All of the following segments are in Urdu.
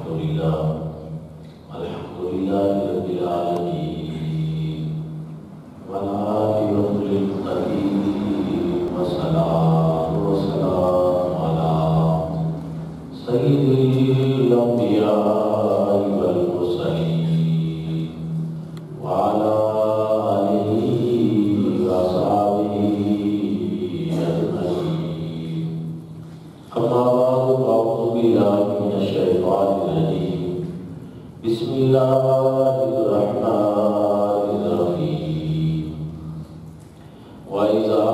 الحمد لله رب العالمين والعاقبة للمتقين والصلاة والسلام على سيد الأنبياء والمرسلين وعلى آله وصحبه أجمعين. أما بعد فأعوذ بالله من الشيطان الرجيم. بسم الله الرحمن الرحيم. وإذا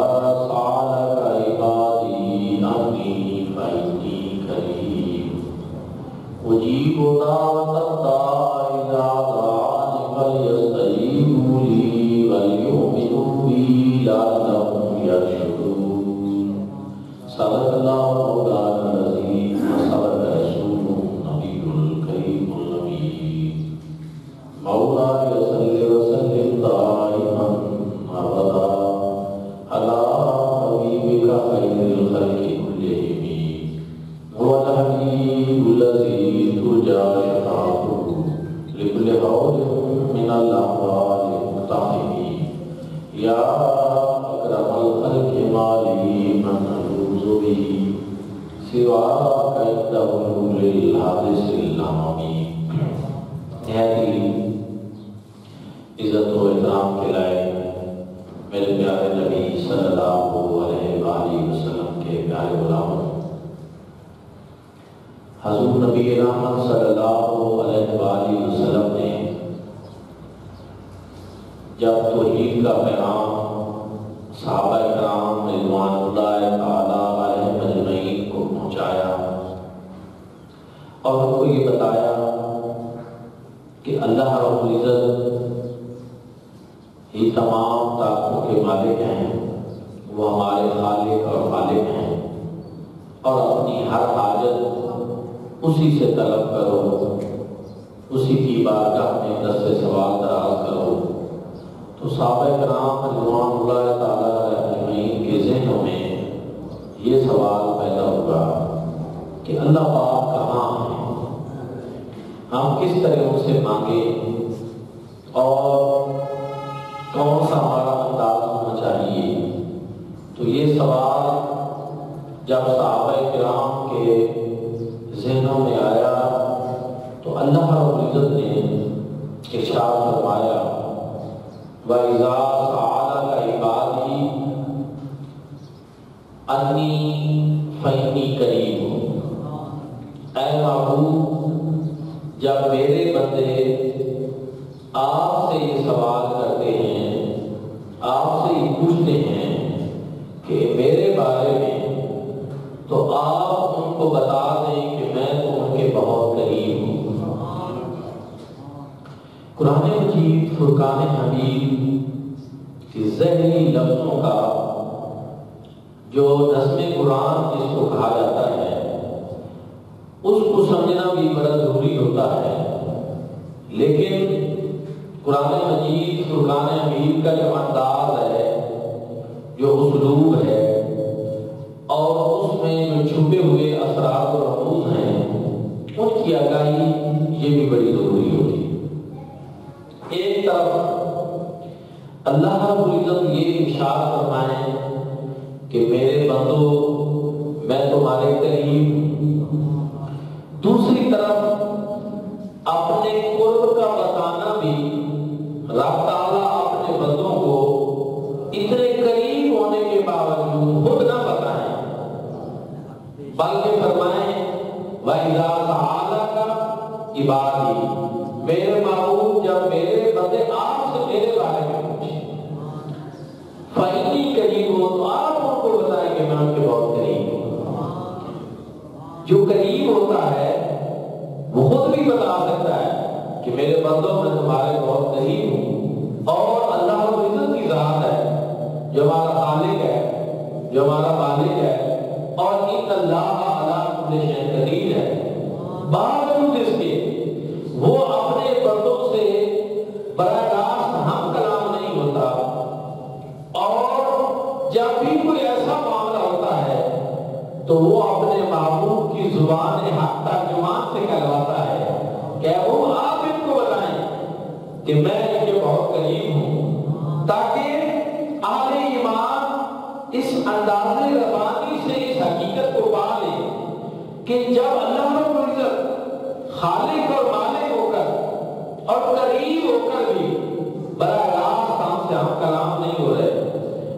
سألك عبادي عني فإني قريب أجيب دعوة الداع إذا دعاني فليستجيبوا لي وليؤمنوا بي لعلهم يرشدون. صدق الله مولانا العظيم وصدق رسوله النبي الكريم الأمين. مولاي صل وسلم دائما أبدا على حبيبك خير الخلق كلهم هو الحبيب الذي ترجى شفاعته لكل حول من الأحوال مقتحم. يا أكرم الخلق مالي من ألوذ به سواك عند حلول الحادث العمامي. نہایت عزت و احترام کے لائق میرے پیارے نبی صلی اللہ علیہ وآلہ وسلم کے پیارے غلاموں، حضور نبی رحمت صلی اللہ علیہ وآلہ وسلم نے جب توحید کا پیغام صحابہ کرام رضوان اللہ تعالیٰ علیہم اجمعین کو پہنچایا اور ان کو یہ بتایا کہ اللہ رب العزت ہی تمام طاقتوں کے مالک ہیں، وہ ہمارے خالق اور خالق ہیں، اور اپنی ہر حاجت اسی سے طلب کرو، اسی کی بارگاہ میں دست سوال دراز کرو. تو صحابہ کرام رضوان اللہ تعالیٰ علیہ اجمعین کے ذہنوں میں یہ سوال پیدا ہوا کہ اللہ پاک کہاں ہے، ہم کس طرح ان سے مانگیں اور کون سا ہمارا انداز ہونا چاہیے. تو یہ سوال جب صحابہ کرام کے ذہنوں میں آیا تو اللہ رب العزت نے ارشاد فرمایا وَإِذَا سَأَلَكَ عِبَادِي أَنِّي فَإِنِّي قَرِيبٌ. اے معبود، جب میرے بندے آپ سے یہ سوال کرتے ہیں، آپ سے یہ پوچھتے ہیں کہ میرے بارے میں، تو آپ ان کو بتا دیں کہ میں تو ان کے بہت قریب ہوں. قرآن مجید فرقان حمید کی ذہنی لفظوں کا جو نظم قرآن جس کو کہا جاتا ہے، اس کو سمجھنا بھی بڑا ضروری ہوتا ہے. لیکن قرآن مجید فرقان حمید کا جو انداز ہے، جو اسلوب ہے، اور اس میں جو چھپے ہوئے اثرات اور رموز ہیں، ان کی آگاہی یہ بھی بڑی ضروری ہوتی ہے. ایک طرف اللہ رب العزت یہ ارشاد فرمائیں کہ میرے بندو میں تمہارے قریب ہوں، دوسری طرف اپنے قرب کا بتانا بھی رب تعالیٰ اپنے بندوں کو اتنے قریب ہونے کے باوجود خود نہ بتائیں، بلکہ فرمائیں وَإِذَا سَأَلَكَ عِبَادِي، میرے معبود جب میرے بندے آپ سے میرے بارے میں پوچھیں فَإِنِّي قَرِيبٌ، تو آپ ان کو بتائیں کہ میں ان کے بہت قریب ہوں. جو قریب ہوتا ہے وہ خود بھی بتا سکتا ہے کہ میرے بندوں میں تمہارے بہت قریب ہوں. اور اللہ رب العزت کی ذات ہے جو ہمارا خالق ہے، جو ہمارا مالک ہے، اور ان اللہ علی کل شیء قدیر ہے. باوجود اس کے وہ اپنے بندوں سے براہ راست ہم کلام نہیں ہوتا، اور جب بھی کوئی ایسا معاملہ ہوتا ہے تو وہ اپنے محبوب کی زبان حق ترجمان سے کہلواتا ہے کہ وہ آپ ان کو بتائیں کہ میں ان کے بہت قریب ہوں، تاکہ اہل ایمان اس اندازے ربانی سے اس حقیقت کو پا لیں کہ جب اللہ رب العزت خالق اور مالک ہو کر اور قریب ہو کر بھی براہ راست ہم سے ہم کلام نہیں ہو رہے،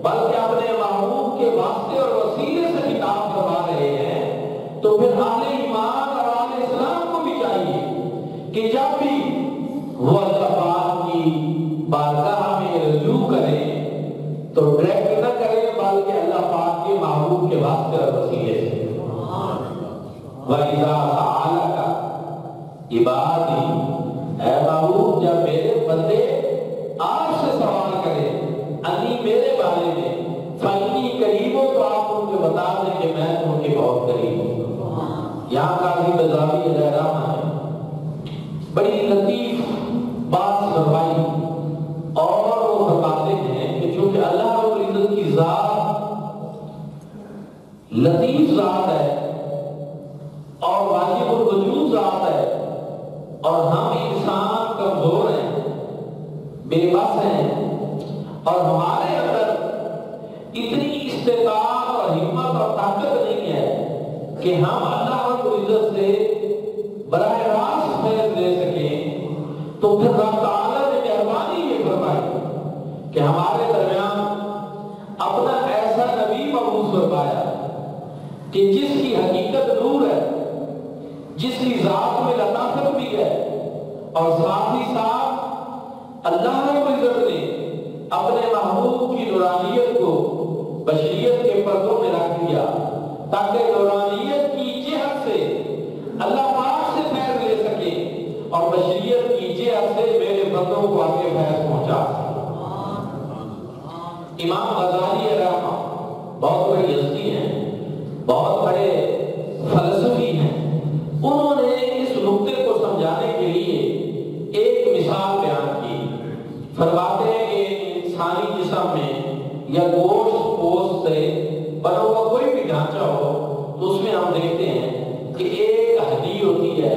بلکہ اپنے محبوب کے واسطے اور وسیلے سے خطاب فرما رہے ہیں، تو پھر اہل ایمان اور اہل اسلام کو بھی چاہیے کہ جب بھی وہ اللہ پاک کی بارگاہ میں رجوع کریں تو ڈائریکٹ نہ کریں بلکہ اللہ پاک کے محبوب کے واسطے اور وسیلے سے۔ وَإِذَا سَأَلَكَ عِبَادِي، اے محبوب جب میرے بندے آپ سے سوال کریں انی میرے بارے میں، فَإِنِّي قریب ہوں، تو آپ ان کو بتا دیں کہ میں ان کے بہت قریب ہوں۔ یہاں قاضی بزاوی علیہ الرحمہ نے بڑی لطیف بات فرمائی، اور وہ فرماتے ہیں کہ چونکہ اللہ رب العزت کی ذات لطیف ذات ہے اور واجب الوجود ذات ہے، اور ہم انسان کمزور ہیں، بے بس ہیں، اور ہمارے اندر اتنی استطاعت اور ہمت اور طاقت نہیں ہے کہ ہم اللہ رب العزت سے براہ راست فیض لے سکیں، تو پھر رب تعالیٰ نے مہربانی یہ فرمائی کہ ہمارے درمیان اپنا ایسا نبی مبعوث فرمایا کہ جس کی حقیقت نور ہے، جس کی ذات میں لطافت بھی ہے، اور ساتھ ہی ساتھ اللہ رب العزت نے اپنے محبوب کی نورانیت کو بشریت کے پردوں میں رکھ دیا تاکہ نورانیت کی جہت سے اللہ پاک سے فیض لے سکے اور بشریت کی جہت سے میرے بندوں کو آگے فیض پہنچا سکے۔ امام غزالی علیہ الرحمہ بہت بڑی ہستی ہیں، بہت بڑے فلسفی ہیں، انہوں نے اس نقطے کو سمجھانے کے لیے ایک مثال بیان کی۔ فرماتے ہیں کہ انسانی جسم میں یا گوشت پوست سے بنا ہوا کوئی بھی ڈھانچہ ہو تو اس میں ہم دیکھتے ہیں کہ ایک ہڈی ہوتی ہے،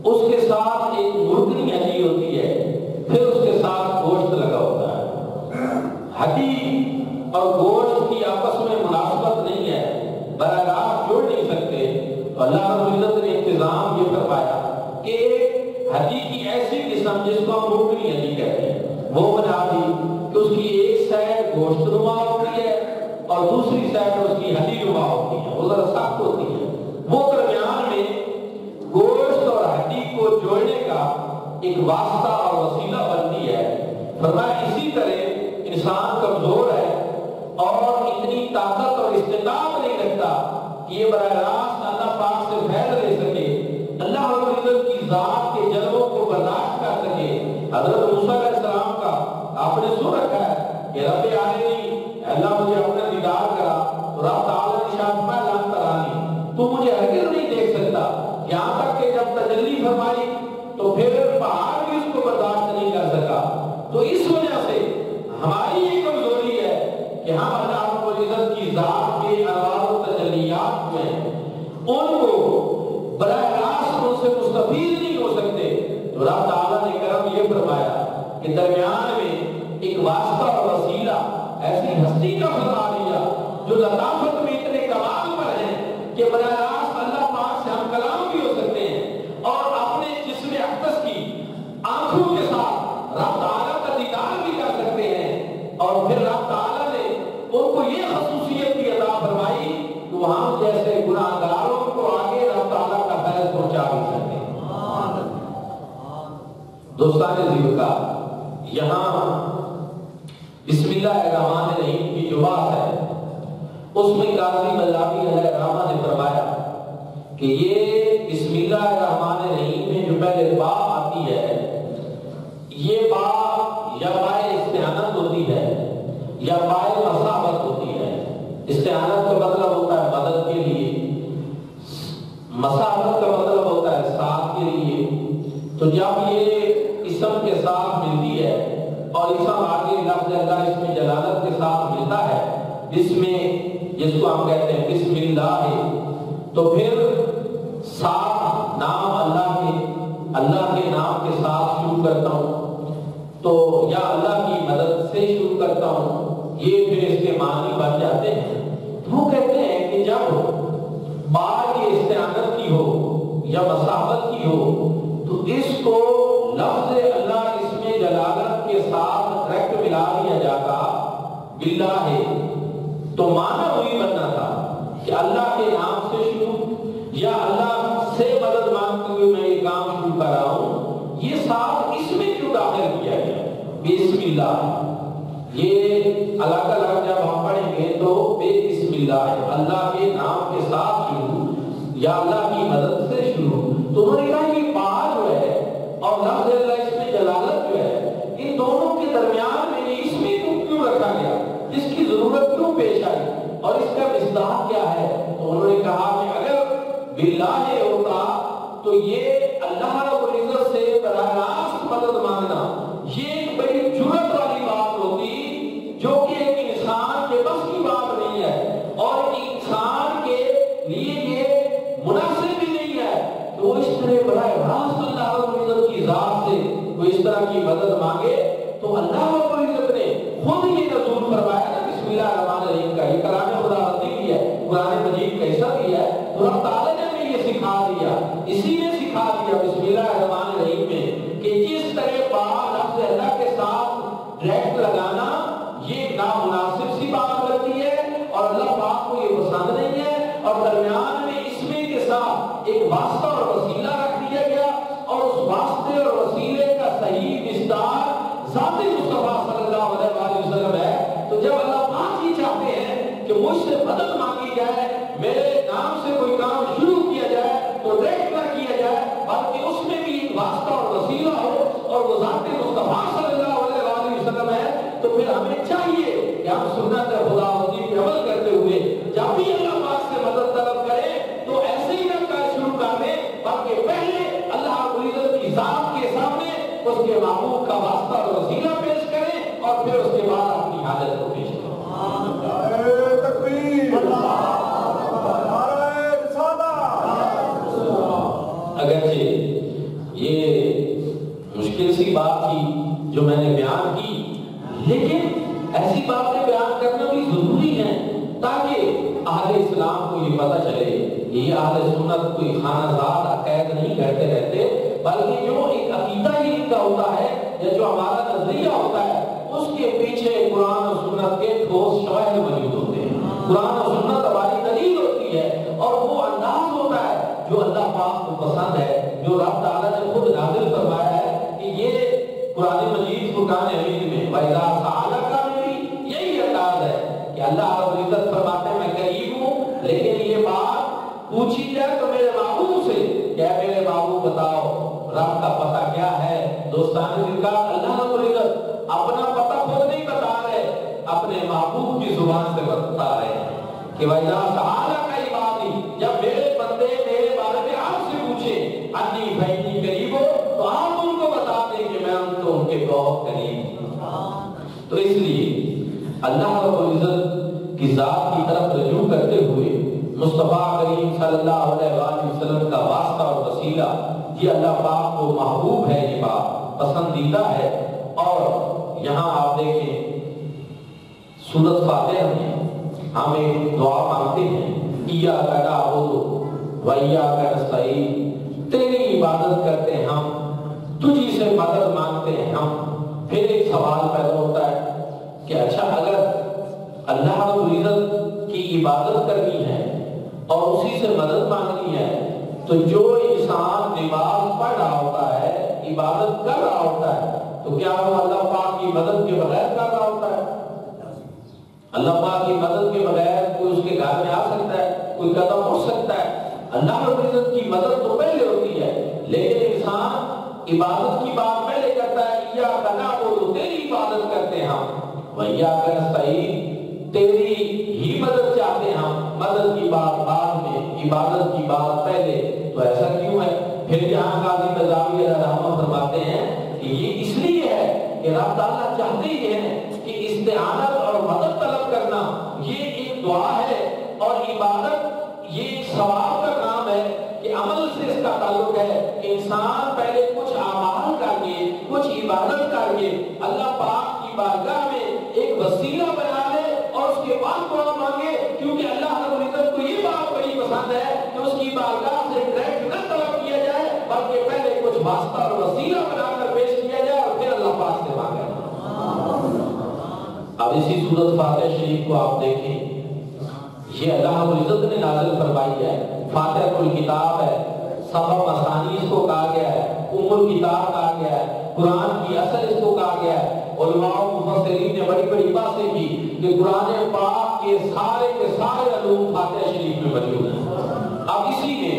اس کے ساتھ ایک مرغنی ہڈی ہوتی ہے، پھر اس کے ساتھ گوشت لگا ہوتا ہے۔ ہڈی اور گوشت کی آپس میں مناسبت نہیں ہے، براہ راست جوڑ نہیں سکتے، اللہ رب العزت نے انتظام یہ فرمایا کہ ایک ہڈی کی ایسی قسم جس کو ہم مرغنی ہڈی کہتے ہیں وہ بنا دی کہ اس کی ایک سائڈ گوشت نما ہوتی ہے اور دوسری سائڈ اس کی ہڈی نما ہوتی ہے، وہ ذرا سخت ہوتی ہے، وہ درمیان میں گوشت اور ہڈی کو جوڑنے کا ایک واسطہ اور وسیلہ بنتی ہے۔ فرمایا اسی طرح انسان کمزور ہے اور اتنی طاقت اور استطاعت نہیں رکھتا کہ یہ براہ راست اللہ پاک سے فیض لے سکے، اللہ رب العزت کی ذات کے جلووں کو برداشت کر سکے۔ حضرت موسیٰ علیہ السلام کا آپ نے سن رکھا ہے کہ رب عالمین اللہ مجھے اپنا دیدار کرا، تو رب تعالیٰ نے شاید میں لن ترانی، تو مجھے ہرگز نہیں دیکھ سکتا، یہاں تک کہ جب تجلی فرمائی تو پھر پہاڑ بھی اس کو برداشت نہیں کر سکا۔ تو اس وجہ سے ہماری یہ کمزوری ہے کہ ہم اللہ رب العزت کی ذات کے انوار و تجلیات میں ان کو براہ راست ان سے مستفید نہیں ہو سکتے، تو رب تعالیٰ نے کرم یہ فرمایا کہ درمیان میں ایک واسطہ اور وسیلہ ایسی ہستی کا فرما دیا جو لطافت میں اتنے کمال پر ہیں کہ براہ راست اللہ پاک سے ہم کلام بھی ہو سکتے ہیں اور اپنے جسم اقدس کی آنکھوں کے ساتھ رب تعالیٰ کا دیدار بھی کر سکتے ہیں، اور پھر رب تعالیٰ نے ان کو یہ خصوصیت بھی عطا فرمائی کہ وہ ہم جیسے گناہگاروں کو آگے رب تعالیٰ کا فیض پہنچا بھی سکتے ہیں۔ دوستان عزیز کا یہاں بسم اللہ الرحمن الرحیم کی جو بات ہے اس میں قاضی بزاوی علیہ الرحمہ نے فرمایا کہ یہ بسم اللہ الرحمن الرحیم میں جو پہلے با آتی ہے، یہ با یا بائے استعانت ہوتی ہے یا بائے مسابت ہوتی ہے۔ استعانت کا مطلب ہوتا ہے مدد کے لیے، مسابت کا مطلب ہوتا ہے ساتھ کے لیے۔ تو جب یہ اسم کے ساتھ ملتی ہے اور اسم آگے لفظ اللہ اس میں جلالت کے ساتھ ملتا ہے، جس کو ہم کہتے ہیں بسم اللہ ہے، تو پھر ساتھ نام اللہ کے اللہ کے نام کے ساتھ شروع کرتا ہوں تو یا اللہ کی مدد سے شروع کرتا ہوں، یہ پھر اس کے معنی بن جاتے ہیں۔ وہ کہتے ہیں کہ جب بات یہ استعانت کی ہو یا مصاحبت کی ہو تو اس کو لفظ اللہ اس میں جلالت کے ساتھ ڈائریکٹ ملا دیا جاتا باللہ، تو معنی وہی بننا تھا کہ اللہ کے نام سے شروع یا اللہ سے مدد مانگتے ہوئے میں یہ کام شروع کر رہا ہوں۔ یہ ساتھ اس میں کیوں داخل کیا گیا بسم اللہ؟ یہ الگ الگ جب ہم پڑھیں گے تو بسم اللہ ہے، اللہ کے نام کے ساتھ شروع یا اللہ کی مدد سے شروع۔ تو انہوں نے کہا یہ بات جو ہے اور لفظ اللہ اس میں جلالت جو ہے، ان دونوں کے درمیان میں اس میں کیوں رکھا گیا، اس کی ضرورت کیوں پیش آئی اور اس کا مصداق کیا ہے؟ تو انہوں نے کہا کہ اگر باللہ ہوتا تو یہ اللہ رب العزت سے براہ راست مدد مانگنا یہ ایک بڑی جرأت والی بات ہوتی جو کہ ایک انسان کے بس کی بات نہیں ہے اور انسان کے لیے یہ مناسب بھی نہیں ہے تو وہ اس طرح براہ راست اللہ رب العزت کی ذات سے وہ اس طرح کی مدد مانگے۔ تو اللہ رب العزت نے خود یہ نزول فرمایا نا بسم اللہ الرحمن الرحیم کا، یہ کلام خدا بندی بھی ہے، قرآن مجید کا حصہ بھی ہے، تو رب تعالیٰ نے بھی یہ سکھا دیا، اسی نے سکھا دیا بسم اللہ الرحمن الرحیم میں کہ جس طرح بات لفظ اللہ کے ساتھ ڈائریکٹ لگانا یہ نامناسب سی بات لگتی ہے اور اللہ پاک کو یہ پسند نہیں ہے، اور درمیان میں اس میں کے ساتھ ایک واسطہ اور وسیلہ رکھ دیا گیا اور اس واسطے اور وسیلے کا صحیح مصداق ذات مصطفیٰ صلی اللہ علیہ وسلم ہے۔ تو جب اللہ پاک یہ چاہتے ہیں کہ مجھ سے مدد مانگی جائے، میرے نام سے کوئی کام شروع کیا جائے تو ڈائریکٹ نہ کیا جائے بلکہ اس میں بھی ایک واسطہ اور وسیلہ ہو اور وہ ذات مصطفیٰ صلی اللہ علیہ وسلم ہے، تو پھر ہمیں چاہیے کہ ہم سنت خداوندی پہ عمل کرتے ہوئے جب بھی اللہ پاک سے مدد طلب کریں تو ایسے ہی نہ شروع کر دیں بلکہ پہلے اللہ رب العزت کی ذات کے سامنے اس کے محبوب کا واسطہ اور وسیلہ پیش کریں اور پھر اس کے بعد اپنی حاجت کو پیش کریں۔ اگرچہ یہ مشکل سی بات تھی جو میں نے بیان کی، لیکن ایسی باتیں بیان کرنا بھی ضروری ہے تاکہ اہل اسلام کو یہ پتہ چلے یہ اہل سنت کوئی خانہ زاد عقائد نہیں کرتے رہتے بلکہ جو ایک عقیدہ ہی ان کا ہوتا ہے یا جو ہمارا نظریہ ہوتا ہے اس کے پیچھے قرآن و سنت کے ٹھوس شواہد موجود ہوتے ہیں۔ قرآن و سنت ہماری دلیل ہوتی ہے اور وہ انداز ہوتا ہے جو اللہ پاک کو پسند ہے، جو رب تعالیٰ نے خود نازل فرمایا ہے کہ یہ قرآن مجید فرقان حمید میں وَإِذَا سَأَلَكَ میں بھی یہی انداز ہے کہ اللہ رب العزت فرماتے ہیں میں قریب ہوں، لیکن یہ بات پوچھی جائے تو میرے محبوب سے کیا میرے محبوب بتاؤ رب کا پتہ کیا ہے؟ دوستان دل کا اللہ رب العزت اپنا پتہ خود نہیں بتا رہے، اپنے محبوب کی زبان سے بتا رہے ہیں کہ وَإِذَا سَأَلَكَ عِبَادِي، جب میرے بندے میرے بارے میں آپ سے پوچھیں انی فإنی قریب ہو تو آپ ان کو بتا دیں کہ میں ان کو ان کے بہت قریب ہوں۔ تو اس لیے اللہ رب العزت کی ذات کی طرف رجوع کرتے ہوئے مصطفیٰ کریم صلی اللہ علیہ وآلہ وسلم کا واسطہ اور وسیلہ یہ اللہ پاک کو محبوب ہے، یہ بات پسندیدہ ہے۔ اور یہاں آپ دیکھیں سورۃ فاتحہ میں ہم ایک دعا مانگتے ہیں ایاک نعبد و ایاک نستعین، تیری عبادت کرتے ہیں ہم، تجھی سے مدد مانگتے ہیں ہم۔ پھر ایک سوال پیدا ہوتا ہے کہ اچھا اگر اللہ رب العزت کی عبادت کرنی ہے اور اسی سے مدد مانگنی ہے تو جو انسان نماز پڑھ رہا ہوتا ہے، عبادت کر رہا ہوتا ہے، تو کیا وہ اللہ پاک کی مدد کے بغیر کر رہا ہوتا ہے؟ اللہ پاک کی مدد کے بغیر کوئی اس کے گھر میں آ سکتا ہے، کوئی قدم اٹھ سکتا ہے؟ اللہ رب العزت کی مدد تو پہلے ہوتی ہے، لیکن انسان عبادت کی بات پہلے کرتا ہے ایاک نعبد، تیری عبادت کرتے ہیں ہم، وایاک نستعین، تیری ہی مدد چاہتے ہیں ہم، مدد کی بات بعد میں، عبادت کی بات پہلے۔ تو ایسا کیوں ہے؟ پھر یہاں قاضی نظامی رحمہ فرماتے ہیں کہ یہ اس لیے ہے کہ رب تعالیٰ چاہتے ہی ہیں کہ استعانت اور مدد طلب کرنا یہ ایک دعا ہے اور عبادت یہ ایک ثواب کا کام ہے کہ عمل سے اس کا تعلق ہے کہ انسان پہلے کچھ اعمال کر کے، کچھ عبادت کر کے اللہ پاک کی بارگاہ میں ایک وسیلہ بنا لے اور اس کے بعد دعا مانگے، کیونکہ اللہ رب العزت کو یہ بات بڑی پسند ہے کہ اس کی بارگاہ سے ڈائریکٹ نہ طلب کیا جائے، بلکہ پہلے کچھ واسطہ اور وسیلہ بنا کر پیش کیا جائے اور پھر اللہ پاک سے مانگے۔ اب اسی سورۃ فاتحہ شریف کو آپ دیکھیں، یہ اللہ رب العزت نے نازل فرمائی ہے، فاتحہ الکتاب ہے، سبع مثانی اس کو کہا گیا ہے، ام الکتاب کہا گیا ہے، قرآن کی اصل اس کو کہا گیا ہے۔ علماء و مفسرین نے بڑی بڑی باتیں کی کہ قرآن پاک کے سارے علوم فاتحہ شریف میں موجود ہیں۔ اب اسی میں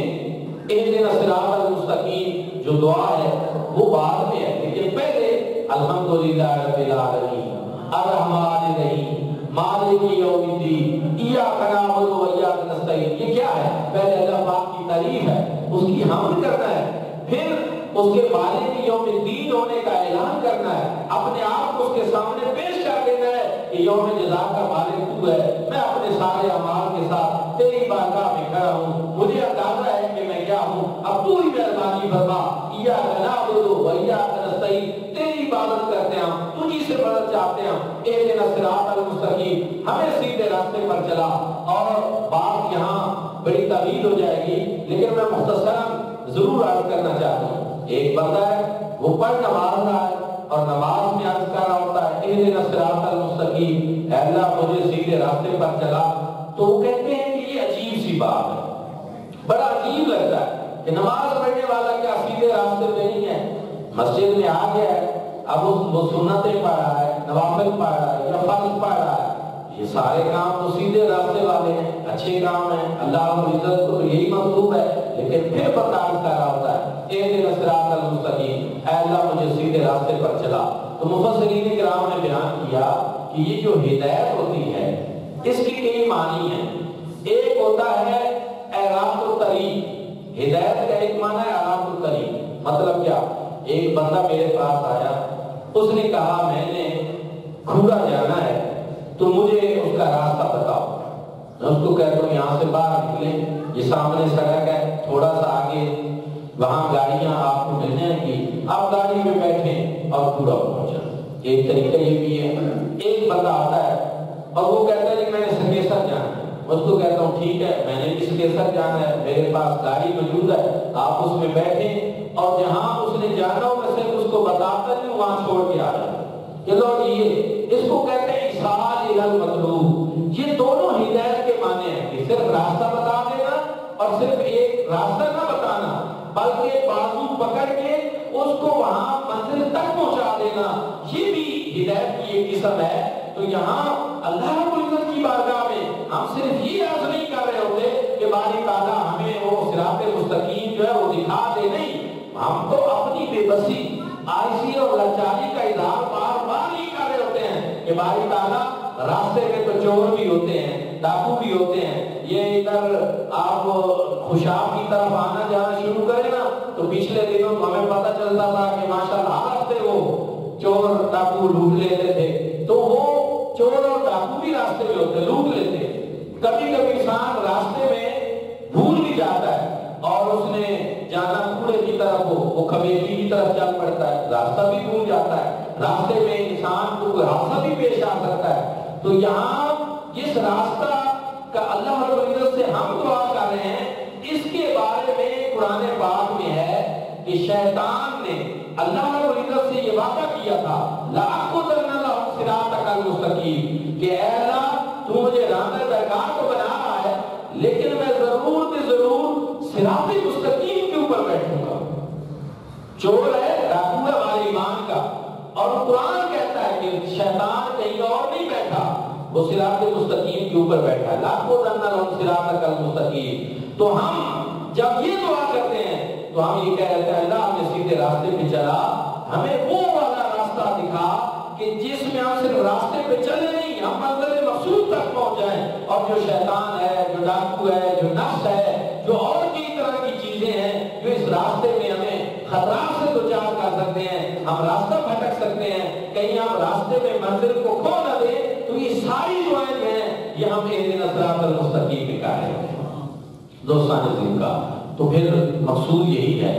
اہدنا الصراط المستقیم جو دعا ہے وہ بعد میں ہے، لیکن پہلے الحمدللہ رب العالمین الرحمن الرحیم مالک یوم الدین ایاک نعبد و ایاک نستعین، یہ کیا ہے؟ پہلے اللہ پاک کی تعریف ہے، اس کی حمد کرنا ہے، پھر اس کے مالک یوم الدین ہونے کا اعلان کرنا ہے، اپنے آپ کو اس کے سامنے پیش کر دینا ہے کہ یوم جزا کا مالک تو ہے، میں اپنے سارے اعمال کے ساتھ تیری بارگاہ میں کھڑا ہوں، مجھے اندازہ ہے کہ میں کیا ہوں، اب تو ہی مہربانی فرما، ایاک نعبد و ایاک نستعین، تیری عبادت کرتے ہیں ہم، تجھی سے مدد چاہتے ہیں ہم، اہدنا الصراط المستقیم، ہمیں سیدھے راستے پر چلا۔ اور بات یہاں بڑی طویل ہو جائے گی، لیکن میں مختصراً ضرور عرض کرنا چاہتا ہوں۔ ایک بندہ ہے وہ پڑھ نماز رہا ہے اور نماز میں عرض کر رہا ہوتا ہے اہدنا الصراط المستقیم، اے اللہ مجھے سیدھے راستے پر چلا، تو وہ کہتے ہیں کہ یہ عجیب سی بات ہے، بڑا عجیب لگتا ہے کہ نماز پڑھنے والا کیا سیدھے راستے پہ نہیں ہے؟ مسجد میں آ گیا ہے، اب وہ سنتیں پڑھ رہا ہے، نوافل پڑھ رہا ہے یا فرض پڑھ رہا ہے، یہ سارے کام تو سیدھے راستے والے ہیں، اچھے کام ہیں، اللہ رب العزت کو تو یہی مطلوب ہے، لیکن پھر بتاؤ کر رہا ہوتا ہے اہدنا الصراط المستقیم، اے اللہ مجھے سیدھے راستے پر چلا۔ تو مفسرین کرام نے بیان کیا کہ یہ جو ہدایت ہوتی ہے اس کی کئی معنی ہیں۔ ایک ہوتا ہے اعراف الطریق، ہدایت کا ایک معنی ہے اعراف الطریق، مطلب کیا؟ ایک بندہ میرے پاس آیا، اس نے کہا میں نے کھوڑا جانا ہے تو مجھے اس کا راستہ بتاؤ۔ میں اس کو کہتا ہوں یہاں سے باہر نکلیں، یہ سامنے سڑک ہے، تھوڑا سا آگے وہاں گاڑیاں آپ کو مل جائیں گی، آپ گاڑی میں بیٹھیں اور پورا پہنچا۔ ایک طریقہ یہ بھی ہے۔ ایک بندہ آتا ہے اور وہ کہتا ہے کہ میں نے سکیسر جانا ہے، اس کو کہتا ہوں ٹھیک ہے میں نے بھی سکیسر جانا ہے، میرے پاس گاڑی موجود ہے، آپ اس میں بیٹھیں اور جہاں اس نے جانا ہو میں صرف اس کو بتاتا نہیں وہاں چھوڑ کے آ جائے۔ چلو یہ اس کو کہتے ہیں ارشاد الی المطلوب۔ یہ دونوں ہدایت کے معنی ہیں کہ صرف راستہ بتا دینا اور صرف ایک راستہ نہ بتانا، بلکہ بازو پکڑ کے اس کو وہاں منزل تک پہنچا دینا، یہ بھی ہدایت کی ایک قسم ہے۔ تو یہاں اللہ رب العزت کی بارگاہ میں ہم صرف یہ عرض نہیں کر رہے ہوتے کہ باری تعالیٰ ہمیں وہ صراط مستقیم جو ہے وہ دکھا دے، نہیں، ہم تو اپنی بے بسی، عاجزی اور لاچاری کا اظہار بار بار یہ کر رہے ہوتے ہیں کہ باری تعالیٰ راستے میں تو چور بھی ہوتے ہیں، ڈاکو بھی ہوتے ہیں، یہ ادھر آپ خوشاب کی طرف آنا جانا شروع کریں نا تو پچھلے دنوں تو ہمیں پتہ چلتا تھا کہ ماشاءاللہ ہر ہفتے وہ چور ڈاکو لوٹ لیتے تھے، تو وہ چور اور ڈاکو بھی راستے میں ہوتے لوٹ لیتے۔ کبھی کبھی انسان راستے میں بھول بھی جاتا ہے اور اس نے جانا کوڑے کی طرف ہو، وہ کمیٹی کی طرف چل پڑتا ہے، راستہ بھی بھول جاتا ہے، راستے میں انسان کو کوئی حادثہ بھی پیش آ سکتا ہے۔ تو یہاں جس راستہ کا اللہ رب العزت سے ہم دعا کر رہے ہیں اس کے بارے میں قرآن پاک میں ہے کہ شیطان نے اللہ رب العزت سے یہ وعدہ کیا تھا لَأَقْعُدَنَّ لَهُمْ صِرَاطَكَ الْمُسْتَقِيمَ کہ اے اللہ تو مجھے راہ درگاہ کو بنا رہا ہے لیکن میں ضرور بے ضرور صراط مستقیم کے اوپر بیٹھوں گا۔ چور ہے، ڈاکو ہے ہمارے ایمان کا، اور قرآن کہتا ہے کہ شیطان کہیں اور نہیں بیٹھا، وہ صراط مستقیم کے اوپر بیٹھا ہے۔ لَأَقْعُدَنَّ لَهُمْ صِرَاطَكَ الْمُسْتَقِيمَ۔ تو ہم جب یہ دعا کرتے ہیں تو ہم یہ کہتے ہیں اللہ ہمیں سیدھے راستے پہ چلا، ہمیں وہ والا راستہ دکھا کہ جس میں ہم صرف راستے پہ چلے نہیں، ہم منزل مقصود تک پہنچ جائیں، اور جو شیطان ہے، جو ڈاکو ہے، جو نفس ہے، جو اور کئی طرح کی چیزیں ہیں جو اس راستے میں ہمیں خطرات سے دوچار کر سکتے ہیں، ہم راستہ بھٹک سکتے ہیں، کہیں ہم راستے میں منزل کو کھو نہ دیں، تو یہ ساری دعائیں جو ہیں یہ ہم اہدنا الصراط المستقیم میں کر رہے ہیں۔ دوستان عزیز کا تو پھر مقصود یہی ہے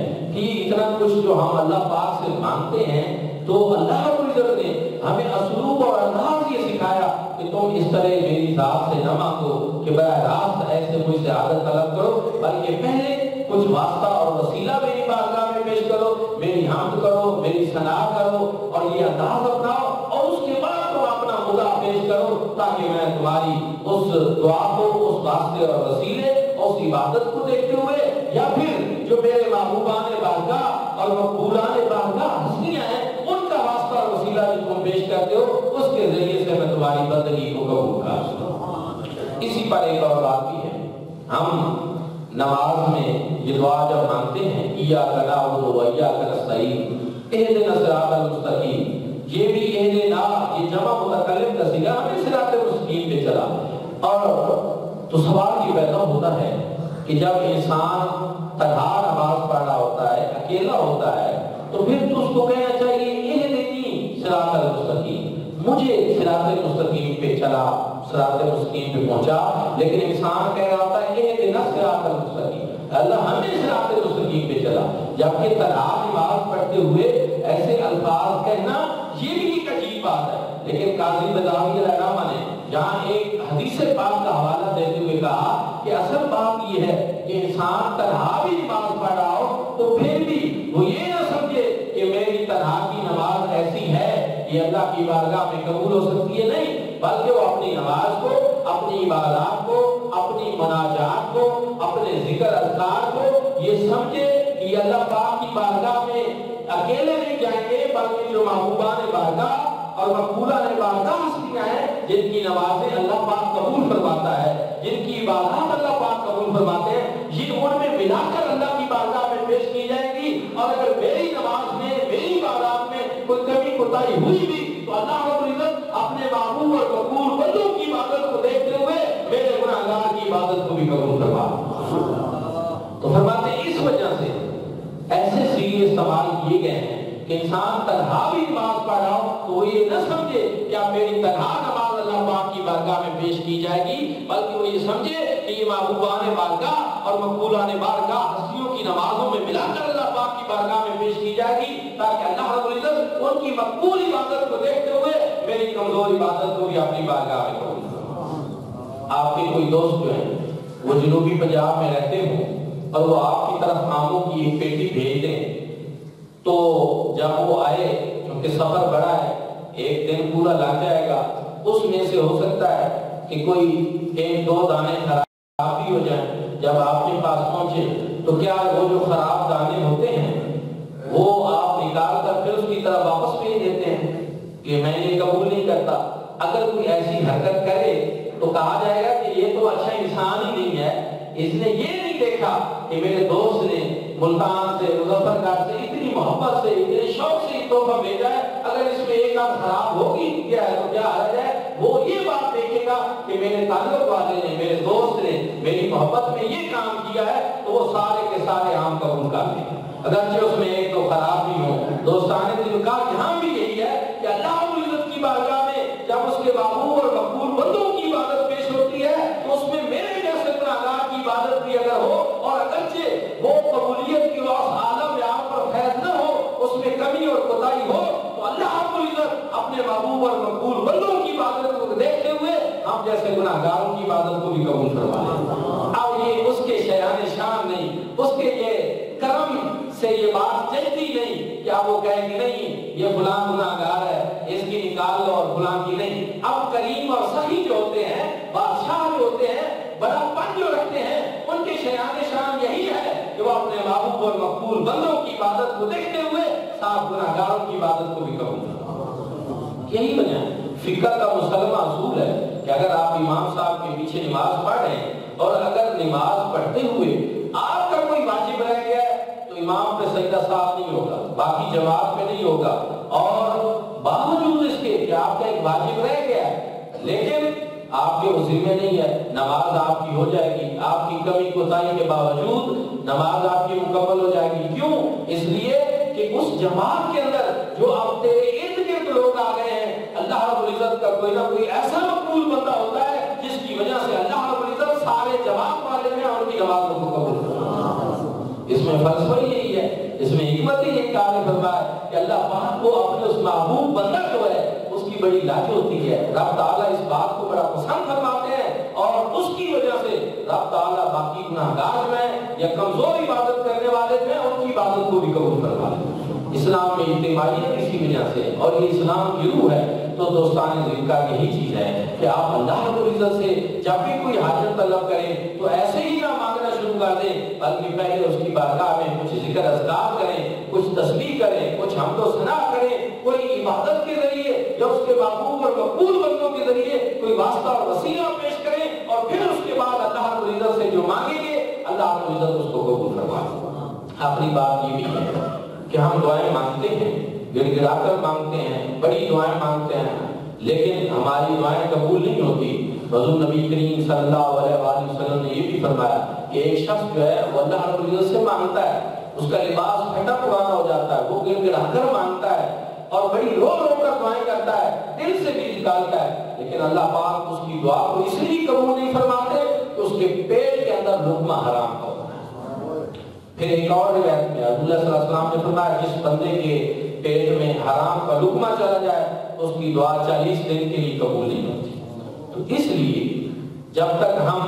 چنان کچھ جو ہم اللہ پاک سے مانگتے ہیں تو اللہ رب العزت نے ہمیں اسلوب اور انداز یہ سکھایا کہ تم اس طرح میری ذات سے نہ مانگو کہ براہ راست ایسے مجھ سے عادت طلب کرو، بلکہ پہلے کچھ واسطہ اور وسیلہ میری بارگاہ میں پیش کرو، میری حمد کرو، میری ثنا کرو اور یہ انداز اپناؤ، اور اس کے بعد تم اپنا خدا پیش کرو تاکہ میں تمہاری اس دعا کو، اس واسطے اور وسیلے اور اس عبادت کو دیکھتے ہوئے، یا پھر جو میرے محبوبان بارگاہ اور مقبولان بارگاہ ہستیاں ہیں ان کا واسطہ اور وسیلہ جو تم پیش کرتے ہو اس کے ذریعے سے میں تمہاری بندگی کو قبول کرتا ہوں۔ اسی پر ایک اور بات بھی ہے، ہم نماز میں یہ دعا جب مانگتے ہیں ایاک نعبد و ایاک نستعین اہدنا الصراط المستقیم، یہ بھی اہدنا یہ جمع متکلم کا صیغہ، ہمیں صراط مستقیم پہ چلا، اور تو سوال یہ پیدا ہوتا ہے کہ جب انسان تنہا نماز پڑھ رہا ہوتا ہے، اکیلا ہوتا ہے، تو پھر تو اس کو کہنا چاہیے اہدنی صراط المستقیم، مجھے صراط مستقیم پہ چلا، صراط مستقیم پہ پہنچا، لیکن انسان کہہ رہا ہوتا ہے اہدنا صراط المستقیم، اللہ ہمیں صراط مستقیم پہ چلا، جبکہ تنہا نماز پڑھتے ہوئے ایسے الفاظ کہنا یہ بھی ایک عجیب بات ہے۔ لیکن قاضی بغدادی رحمہ نے جہاں ایک حدیث پاک کا حوالہ دیتے ہوئے کہا کہ اصل بات یہ ہے کہ انسان تنہا بھی نماز پڑھ رہا ہو تو پھر بھی وہ یہ نہ سمجھے کہ میری تنہا کی نماز ایسی ہے کہ اللہ کی بارگاہ میں قبول ہو سکتی ہے، نہیں، بلکہ وہ اپنی نماز کو، اپنی عبادات کو، اپنی مناجات کو، اپنے ذکر اذکار کو یہ سمجھے کہ اللہ پاک کی بارگاہ میں اکیلے نہیں جائیں گے، بلکہ جو محبوبان بارگاہ اور مقبولان بارگاہ ہستیاں ہیں جن کی نمازیں اللہ پاک قبول فرماتا ہے، جن کی عبادات اللہ پاک قبول فرماتے ہیں، یہ ان میں ملا کر اللہ کی بارگاہ میں پیش کی جائے گی، اور اگر میری نماز میں، میری عبادات میں کوئی کمی کوتاہی ہوئی بھی تو اللہ رب العزت اپنے محبوب اور مقبول بندوں کی عبادت کو دیکھتے ہوئے میرے گناہگار کی عبادت کو بھی قبول فرما۔ تو فرماتے ہیں اس وجہ سے ایسے صیغے استعمال کیے گئے ہیں کہ انسان تنہا بھی نماز پڑھ رہا ہو تو وہ یہ نہ سمجھے کہ اب میری تنہا نماز اللہ پاک کی بارگاہ میں پیش کی جائے گی، بلکہ وہ یہ سمجھے کہ یہ محبوبان بارگاہ اور مقبولان بارگاہ ہستیوں کی نمازوں میں ملا کر اللہ پاک کی بارگاہ میں پیش کی جائے گی، تاکہ اللہ رب العزت ان کی مقبول عبادت کو دیکھتے ہوئے میری کمزور عبادت کو بھی اپنی بارگاہ میں قبول کرے۔ آپ کے کوئی دوست جو ہیں وہ جنوبی پنجاب میں رہتے ہوں اور وہ آپ کی طرف آموں کی ایک پیٹی بھیج دیں، تو جب وہ آئے، کیونکہ سفر بڑا ہے، ایک دن پورا لگ جائے گا، اس میں سے ہو سکتا ہے کہ کوئی ایک دو دانے خراب بھی ہو جائیں، جب آپ کے پاس پہنچے تو کیا وہ جو خراب دانے ہوتے ہیں وہ آپ نکال کر پھر اس کی طرف واپس بھیج دیتے ہیں کہ میں یہ قبول نہیں کرتا؟ اگر کوئی ایسی حرکت کرے تو کہا جائے گا کہ یہ تو اچھا انسان ہی نہیں ہے، اس نے یہ نہیں دیکھا کہ میرے دوست نے ملتان سے، مظفر گڑھ سے اتنی محبت سے، اتنے شوق سے یہ تحفہ بھیجا ہے، اگر اس میں ایک آدھ خراب ہوگی کیا ہے تو کیا حرج ہے؟ وہ یہ بات دیکھے گا کہ میرے تعلق والے نے، میرے دوست نے میری محبت میں یہ کام کیا ہے، تو وہ سارے کے سارے عام قبول کر لیں گے، اگرچہ اس میں ایک دو خراب بھی ہوں۔ دوستانے دل کا یہاں بھی یہی ہے کہ اللہ رب العزت کی بارگاہ میں جب اس کے محبوب اور مقبول بندوں کی عبادت پیش ہوتی ہے تو اس میں میرے جیسے گناہگار کی عبادت بھی اگر ہو، اور اگرچہ وہ قبولیت کی اعلیٰ معیار پر فیض نہ ہو، اس میں کمی اور کوتاہی ہو، تو اللہ رب العزت اپنے محبوب اور مقبول بندوں کی عبادت کو دیکھتے ہوئے ہم جیسے گناہگاروں کی عبادت کو بھی قبول فرما لیں۔ اب یہ اس کے شیان شان نہیں، اس کے یہ کرم سے یہ بات چلتی نہیں کہ اب وہ کہیں کہ نہیں یہ فلاں گناہگار ہے، اس کی نکال لو اور فلاں کی نہیں۔ اب کریم اور سخی جو ہوتے ہیں، بادشاہ جو ہوتے ہیں، بڑا پن جو رکھتے ہیں، ان کے شیان شان یہی ہے کہ وہ اپنے محبوب اور مقبول بندوں کی عبادت کو دیکھتے ہوئے صاف گناہگاروں کی عبادت کو بھی قبول کرتے۔ یہی وجہ ہے، فقہ کا مسلمہ اصول ہے کہ اگر آپ امام صاحب کے پیچھے نماز پڑھ رہے ہیں اور اگر نماز پڑھتے ہوئے آپ کا کوئی واجب رہ گیا ہے تو امام پہ سجدہ صاف نہیں ہوگا، باقی جماعت پہ نہیں ہوگا، اور باوجود اس کے کہ آپ کا ایک واجب رہ گیا ہے لیکن آپ کے ذمہ میں نہیں ہے، نماز آپ کی ہو جائے گی، آپ کی کمی کوتاہی کے باوجود نماز آپ کی مکمل ہو جائے گی۔ کیوں؟ اس لیے کہ اس جماعت کے اندر جو اب تیرے ارد گرد لوگ آ گئے ہیں، اللہ رب العزت کا کوئی نہ کوئی ایسا مقبول بندہ ہوتا ہے جس کی وجہ سے اللہ رب العزت سارے جماعت والے میں اور ان کی نماز کو قبول کرتا ہے۔ اس میں فلسفہ یہی ہے، اس میں حکمت ہی یہ کار فرمایا کہ اللہ پاک کو اپنے اس محبوب بندہ جو ہے اس کی بڑی لاج ہوتی ہے. رب تعالیٰ اس بات کو بڑا پسند فرماتے ہیں اور اس کی وجہ سے رب تعالیٰ باقی گناہگار جو ہیں یا کمزور عبادت کرنے والے ہیں ان کی عبادت کو بھی قبول فرما لیتے ہیں. اسلام میں اجتماعیت اسی وجہ سے اور یہ اسلام کی روح ہے. تو دوستان ذکر کا یہی چیز ہے کہ آپ اللہ رب العزت سے جب بھی کوئی حاجت طلب کریں تو ایسے ہی نہ مانگنا شروع کر دیں بلکہ پہلے اس کی بارگاہ میں کچھ ذکر اذکار کریں, کچھ تسبیح کریں, کچھ حمد و ثنا کریں, کوئی عبادت کے ذریعے یا اس کے محبوب اور مقبول بندوں کے ذریعے کوئی واسطہ اور وسیلہ پیش کریں اور پھر اس کے بعد اللہ رب العزت سے جو مانگیں گے اللہ رب العزت اس کو قبول فرمائے. آخری بات یہ بھی ہے کہ ہم دعائیں مانگتے ہیں, گڑ گڑا کر مانگتے ہیں, بڑی دعائیں مانگتے ہیں, لیکن ہماری دعائیں قبول نہیں ہوتی. حضور نبی کریم صلی اللہ علیہ وآلہ وسلم نے یہ بھی فرمایا کہ ایک شخص جو ہے وہ اللہ رب العزت سے مانگتا ہے, اس کا لباس پھٹا پرانا ہو جاتا ہے, وہ گڑ گڑا کر مانگتا ہے اور بڑی رو رو کر دعائیں کرتا ہے, دل سے بھی نکالتا ہے, لیکن اللہ پاک اس کی دعا کو اس لیے قبول نہیں فرماتے کہ اس کے پیٹ کے اندر لقمہ حرام ہوتا ہے. پھر ایک اور روایت میں رسول اللہ صلی اللہ علیہ وسلم نے فرمایا جس بندے کے پیٹ میں حرام کا لقمہ چلا جائے اس کی دعا 40 دن کے لیے قبول نہیں ہوتی. تو اس لیے جب تک ہم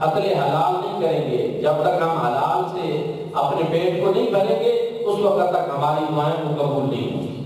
عقل حلال نہیں کریں گے, جب تک ہم حلال سے اپنے پیٹ کو نہیں بھریں گے اس وقت تک ہماری دعائیں کو قبول نہیں ہوگی.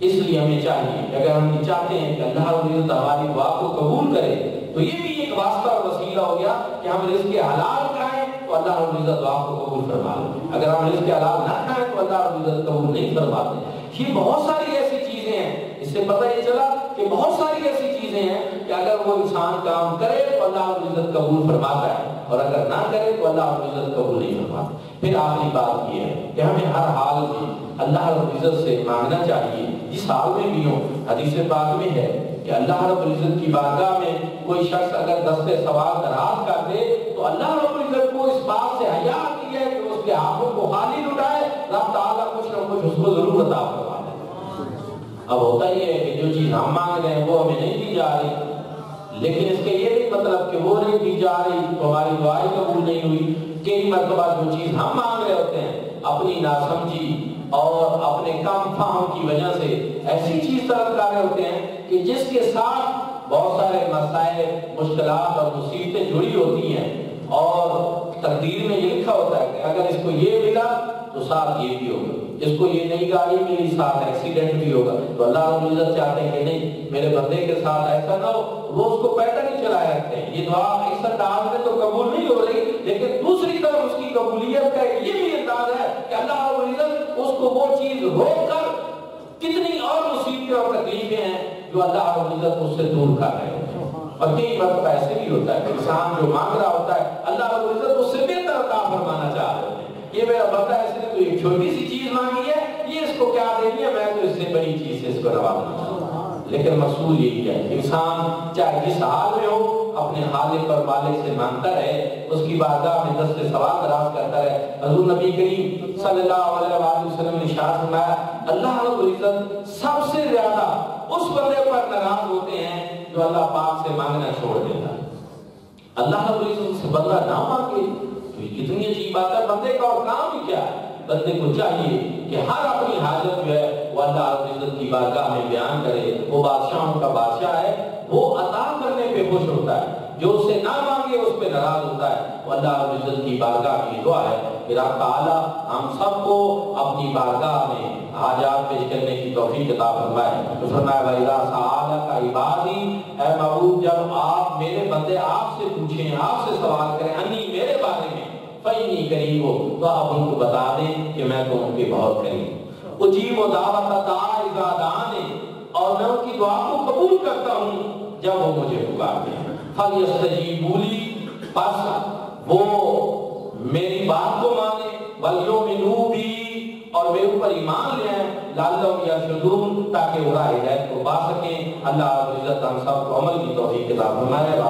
اس لیے ہمیں چاہیے کہ اگر ہم چاہتے ہیں کہ اللہ رب العزت ہماری دعا کو قبول کرے تو یہ بھی ایک واسطہ اور وسیلہ ہو گیا کہ ہم رزق حلال کھائیں تو اللہ رب العزت دعا کو قبول فرما لے. اگر ہم رزق حلال نہ کھائیں تو اللہ رب العزت قبول نہیں فرماتے. یہ بہت ساری ایسی چیزیں ہیں, اس سے پتہ یہ چلا کہ بہت ساری ایسی چیزیں ہیں کہ اگر وہ انسان کام کرے تو اللہ رب العزت قبول فرماتا ہے اور اگر نہ کرے تو اللہ رب العزت قبول نہیں فرماتا. پھر آخری بات یہ ہے کہ ہمیں ہر حال میں اللہ رب العزت سے مانگنا چاہیے جس حال میں بھی ہو. حدیث پاک میں ہے کہ اللہ رب العزت کی بارگاہ میں کوئی شخص اگر دستے سوال دراز کر دے تو اللہ رب العزت کو اس بات سے حیا آتی ہے کہ اس کے ہاتھوں کو خالی لٹائے, رب تعالیٰ کچھ نہ کچھ اس کو ضرور عطا فرما دے. اب ہوتا ہی ہے کہ جو چیز ہم مانگ رہے ہیں وہ ہمیں نہیں دی جا رہی, لیکن اس کے یہ نہیں مطلب کہ وہ نہیں دی جا رہی تو ہماری دعائیں قبول نہیں ہوئی. کئی مرتبہ جو چیز ہم مانگ رہے ہوتے ہیں اپنی ناسمجھی اور اپنے کم فہم کی وجہ سے ایسی چیز طلب کر رہے ہوتے ہیں کہ جس کے ساتھ بہت سارے مسائل, مشکلات اور مصیبتیں جڑی ہوتی ہیں اور تقدیر میں یہ لکھا ہوتا ہے کہ اگر اس کو یہ ملا تو ساتھ یہ بھی ہوگا, اس کو یہ نئی گاڑی ملی ساتھ ایکسیڈنٹ بھی ہوگا. تو اللہ رب العزت چاہتے ہیں کہ نہیں میرے بندے کے ساتھ ایسا نہ ہو, وہ اس کو پیدل ہی چلائے رکھتے ہیں. یہ دعا اس انداز میں تو قبول نہیں ہو رہی, لیکن دوسری طرف اس کی قبولیت کا یہ بھی انداز ہے کہ اللہ رب العزت اس کو وہ چیز روک کر کتنی اور مصیبتیں اور تکلیفیں ہیں جو اللہ رب العزت اس سے دور کر رہے ہیں. اور کئی مرتبہ ایسے بھی ہوتا ہے کہ انسان جو مانگ رہا ہوتا ہے اللہ رب العزت اس سے بہتر عطا فرمانا چاہ رہے ہوتے ہیں. یہ میرا بندہ اس نے تو ایک چھوٹی سی چیز مانگی ہے, یہ اس کو کیا دینی ہے, میں تو اس سے بڑی چیز سے اس کو نوازنا چاہتا ہوں. لیکن مقصود یہی ہے کہ انسان چاہے جس حال میں ہو اپنے خالق اور مالک سے مانگتا رہے, اس کی بارگاہ میں دست سوال دراز کرتا رہے. حضور نبی کریم صلی اللہ علیہ وسلم نے ارشاد فرمایا اللہ رب العزت سب سے زیادہ اس بندے پر ناراض ہوتے ہیں جو اللہ پاک سے مانگنا چھوڑ دیتا ہے. اللہ رب العزت سے بندہ نہ مانگے تو یہ کتنی عجیب بات ہے. بندے کا اور کام ہی کیا ہے؟ بندے کو چاہیے کہ ہر اپنی حاجت جو ہے وہ اللہ رب العزت کی بارگاہ میں بیان کرے. وہ بادشاہوں کا بادشاہ ہے, وہ عطا کرنے پہ خوش ہوتا ہے, جو اس سے نہ مانگے اس پہ ناراض ہوتا ہے. وہ اللہ رب العزت کی بارگاہ کی دعا ہے کہ رب تعالیٰ ہم سب کو اپنی بارگاہ میں حاجات پیش کرنے کی توفیق عطا فرمائے. تو فرمایا وَإِذَا سَأَلَكَ عِبَادِي, اے محبوب جب آپ میرے بندے آپ سے پوچھیں, آپ سے سوال کریں انی میرے بارے میں, فَإِنِّي قَرِيبٌ, تو آپ ان کو بتا دیں کہ میں تو ان کے بہت قریب. اجیب دعوت الداعِ اذا دعانی, اور میں ان کی دعا کو قبول کرتا ہوں جب وہ مجھے پکارتے ہیں. فَلْيَسْتَجِيبُوا لِي, پس وہ میری بات کو مانے, وَلْيُؤْمِنُوا بِي, اور میرے اوپر ایمان لے آئیں, لعلہم یرشدون, تاکہ وہ راہ ہدایت کو پا سکیں. اللہ رب العزت ہم سب کو عمل کی توفیق عطا فرمائے.